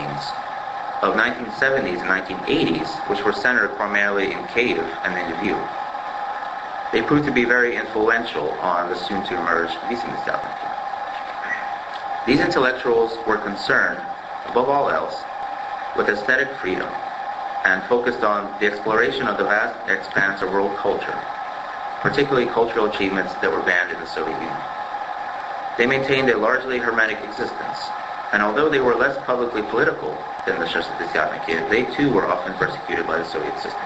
magazines of 1970s and 1980s, which were centered primarily in Kyiv and in Lviv. They proved to be very influential on the soon-to-emerge Visi Desiatniki. These intellectuals were concerned, above all else, with aesthetic freedom and focused on the exploration of the vast expanse of world culture, particularly cultural achievements that were banned in the Soviet Union. They maintained a largely hermetic existence, and although they were less publicly political than the Shestadesiatniki, they too were often persecuted by the Soviet system.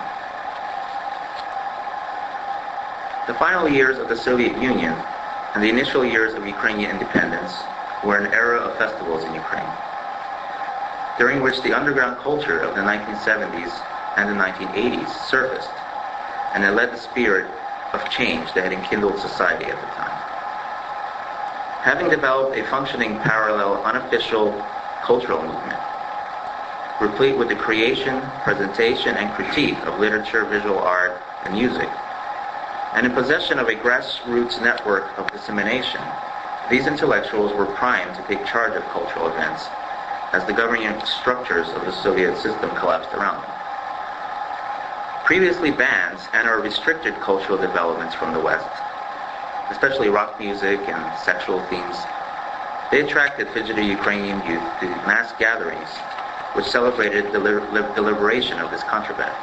The final years of the Soviet Union and the initial years of Ukrainian independence were an era of festivals in Ukraine, during which the underground culture of the 1970s and the 1980s surfaced, and it led the spirit of change that had enkindled society at the time. Having developed a functioning parallel, unofficial cultural movement, replete with the creation, presentation, and critique of literature, visual art, and music, and in possession of a grassroots network of dissemination, these intellectuals were primed to take charge of cultural events as the governing structures of the Soviet system collapsed around them. Previously banned and/or restricted cultural developments from the West, especially rock music and sexual themes, they attracted fidgety Ukrainian youth to mass gatherings which celebrated the liberation of this contraband.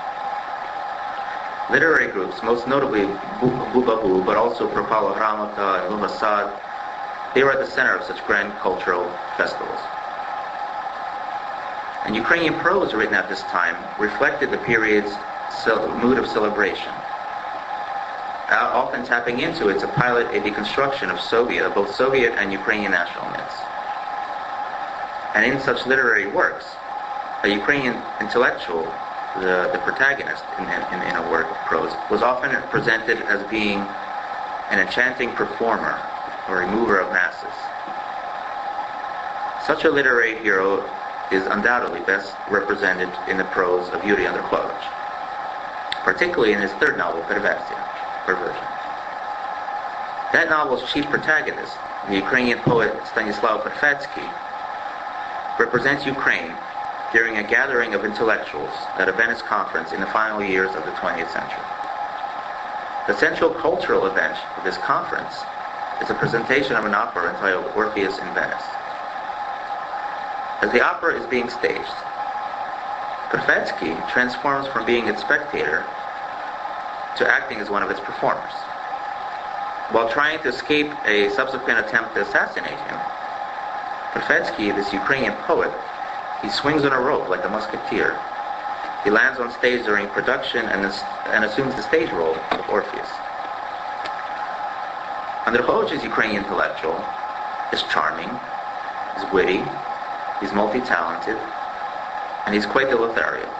Literary groups, most notably Bubahu, but also Propala Gramota and Lumasad, they were at the center of such grand cultural festivals. And Ukrainian prose written at this time reflected the period's mood of celebration, often tapping into it to pilot a deconstruction of both Soviet and Ukrainian national myths. And in such literary works, a Ukrainian intellectual, the protagonist in a work of prose, was often presented as being an enchanting performer or a mover of masses. Such a literary hero is undoubtedly best represented in the prose of Yuri Andryczyk, particularly in his third novel, Perversion. That novel's chief protagonist, the Ukrainian poet Stanislav Perfetsky, represents Ukraine during a gathering of intellectuals at a Venice conference in the final years of the 20th century. The central cultural event of this conference is a presentation of an opera entitled Orpheus in Venice. As the opera is being staged, Perfetsky transforms from being its spectator to acting as one of its performers. While trying to escape a subsequent attempt to assassinate him, Perfetsky, this Ukrainian poet, he swings on a rope like a musketeer. He lands on stage during production and assumes the stage role of Orpheus. Andrychyk's Ukrainian intellectual is charming, is witty, he's multi-talented, and he's quite deleterious.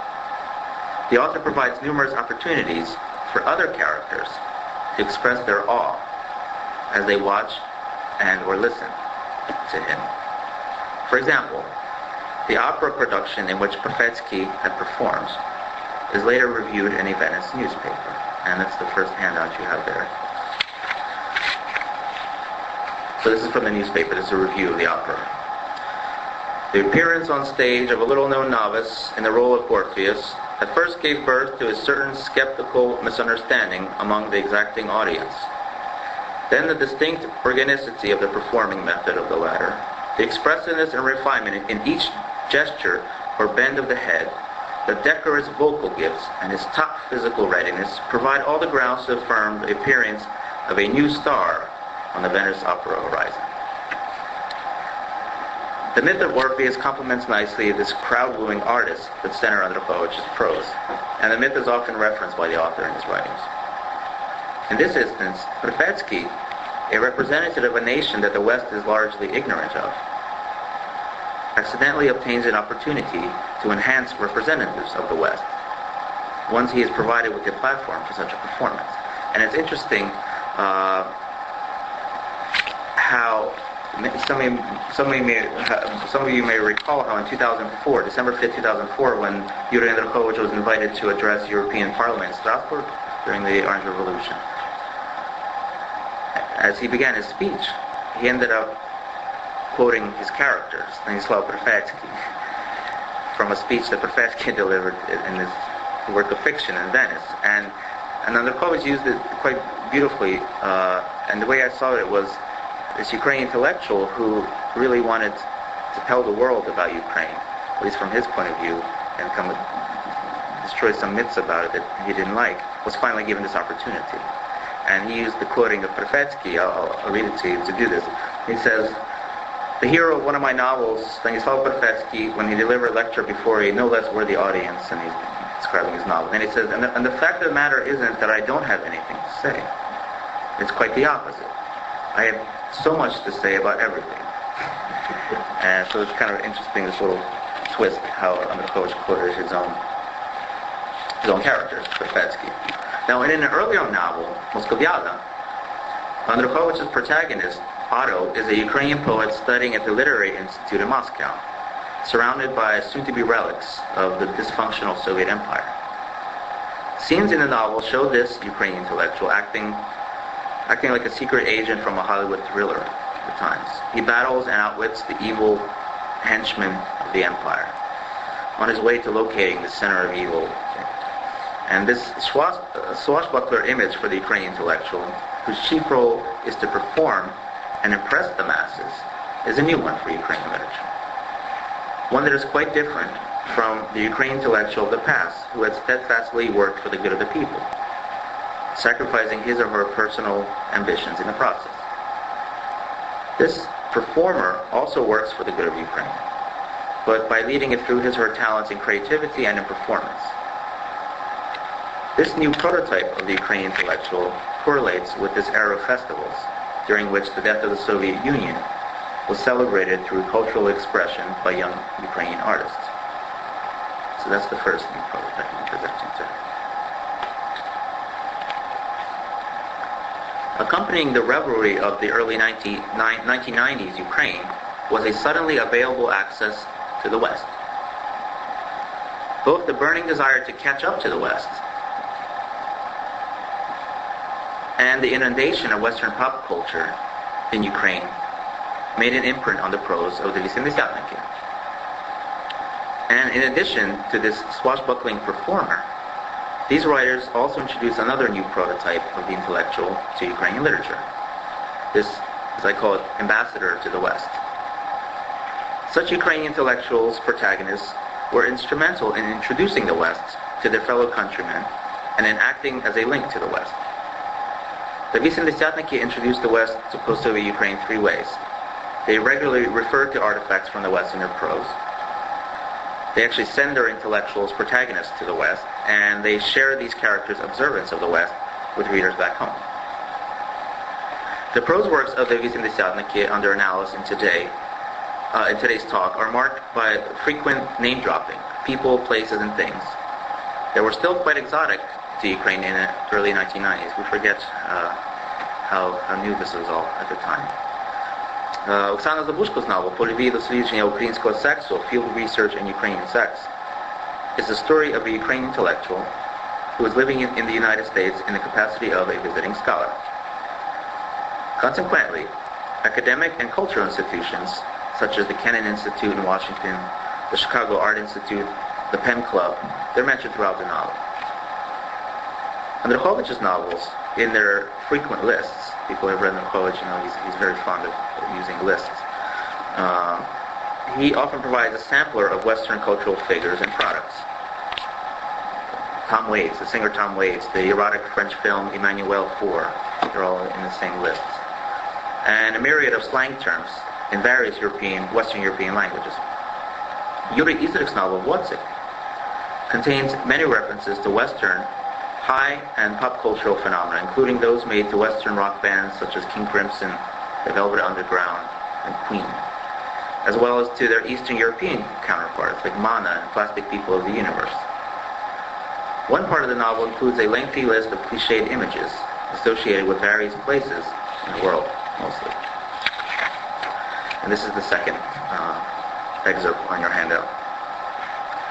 The author provides numerous opportunities for other characters to express their awe as they watch and or listen to him. For example, the opera production in which Perfetsky had performed is later reviewed in a Venice newspaper, and that's the first handout you have there. So this is from the newspaper. This is a review of the opera. The appearance on stage of a little-known novice in the role of Orpheus at first gave birth to a certain skeptical misunderstanding among the exacting audience. Then the distinct organicity of the performing method of the latter, the expressiveness and refinement in each gesture or bend of the head, the decorous vocal gifts, and his top physical readiness provide all the grounds to affirm the appearance of a new star on the Venice opera horizon. The myth of Orpheus complements nicely this crowd-wooing artist that center Andrychyk's prose, and the myth is often referenced by the author in his writings. In this instance, Perfetsky, a representative of a nation that the West is largely ignorant of, accidentally obtains an opportunity to enhance representatives of the West, once he is provided with a platform for such a performance. And it's interesting how some of you may recall how in 2004, December 5th, 2004, when Yuri Andryczyk was invited to address European Parliament in Strasbourg during the Orange Revolution, as he began his speech, he ended up quoting his character, Stanislav Perfetsky. from a speech that Profetsky delivered in his work of fiction in Venice. And Andryczyk used it quite beautifully, and the way I saw it was this Ukrainian intellectual who really wanted to tell the world about Ukraine, at least from his point of view, and come destroy some myths about it that he didn't like, was finally given this opportunity. And he used the quoting of Profetsky, I'll read it to you to do this. He says, "The hero of one of my novels, Danylo Profetsky, when he delivered a lecture before a no less worthy audience," and he's describing his novel, and he says, and the fact of the matter isn't that I don't have anything to say. It's quite the opposite. I have so much to say about everything." And so it's kind of interesting, this little twist, how Andryczyk quoted his own character, Profetsky. Now, in an earlier novel, Moscoviada, Andryczyk's protagonist, Otto, is a Ukrainian poet studying at the Literary Institute in Moscow, surrounded by soon-to-be relics of the dysfunctional Soviet Empire. Scenes in the novel show this Ukrainian intellectual acting like a secret agent from a Hollywood thriller at times. He battles and outwits the evil henchmen of the empire on his way to locating the center of evil. And this swashbuckler image for the Ukrainian intellectual, whose chief role is to perform and impress the masses, is a new one for Ukrainian literature. One that is quite different from the Ukrainian intellectual of the past, who had steadfastly worked for the good of the people, sacrificing his or her personal ambitions in the process. This performer also works for the good of Ukraine, but by leading it through his or her talents in creativity and in performance. This new prototype of the Ukrainian intellectual correlates with this era of festivals, during which the death of the Soviet Union was celebrated through cultural expression by young Ukrainian artists. So that's the first new prototype I'm presenting today. Accompanying the revelry of the early 1990s Ukraine was a suddenly available access to the West. Both the burning desire to catch up to the West and the inundation of Western pop culture in Ukraine made an imprint on the prose of the Visemdesiatniki. And in addition to this swashbuckling performer, these writers also introduce another new prototype of the intellectual to Ukrainian literature. This, as I call it, ambassador to the West. Such Ukrainian intellectuals, protagonists, were instrumental in introducing the West to their fellow countrymen and in acting as a link to the West. The Visemdesiatniki introduced the West to post-Soviet Ukraine three ways. They regularly referred to artifacts from the West in their prose. They actually send their intellectuals, protagonists, to the West, and they share these characters' observance of the West with readers back home. The prose works of the Visemdesiatniki under analysis in today's talk are marked by frequent name-dropping, people, places, and things that were still quite exotic to Ukraine in the early 1990s. We forget how new this was all at the time. Оксана Забушко's novel, "По любві дослідження українського сексу, Field Research in Ukrainian Sex," is the story of a Ukrainian intellectual who is living in the United States in the capacity of a visiting scholar. Consequently, academic and cultural institutions, such as the Kennan Institute in Washington, the Chicago Art Institute, the Penn Club, they're mentioned throughout the novel. Andryczyk's novels, in their frequent lists, people have read Andryczyk, he's very fond of using lists. He often provides a sampler of Western cultural figures and products. Tom Waits, the singer Tom Waits, the erotic French film Emmanuel 4, they're all in the same lists. And a myriad of slang terms in various Western European languages. Yuri Izrik's novel, "What's It?" contains many references to Western high and pop cultural phenomena, including those made to Western rock bands such as King Crimson, the Velvet Underground, and Queen, as well as to their Eastern European counterparts like Mana and Plastic People of the Universe. One part of the novel includes a lengthy list of cliched images associated with various places in the world, mostly. And this is the second excerpt on your handout.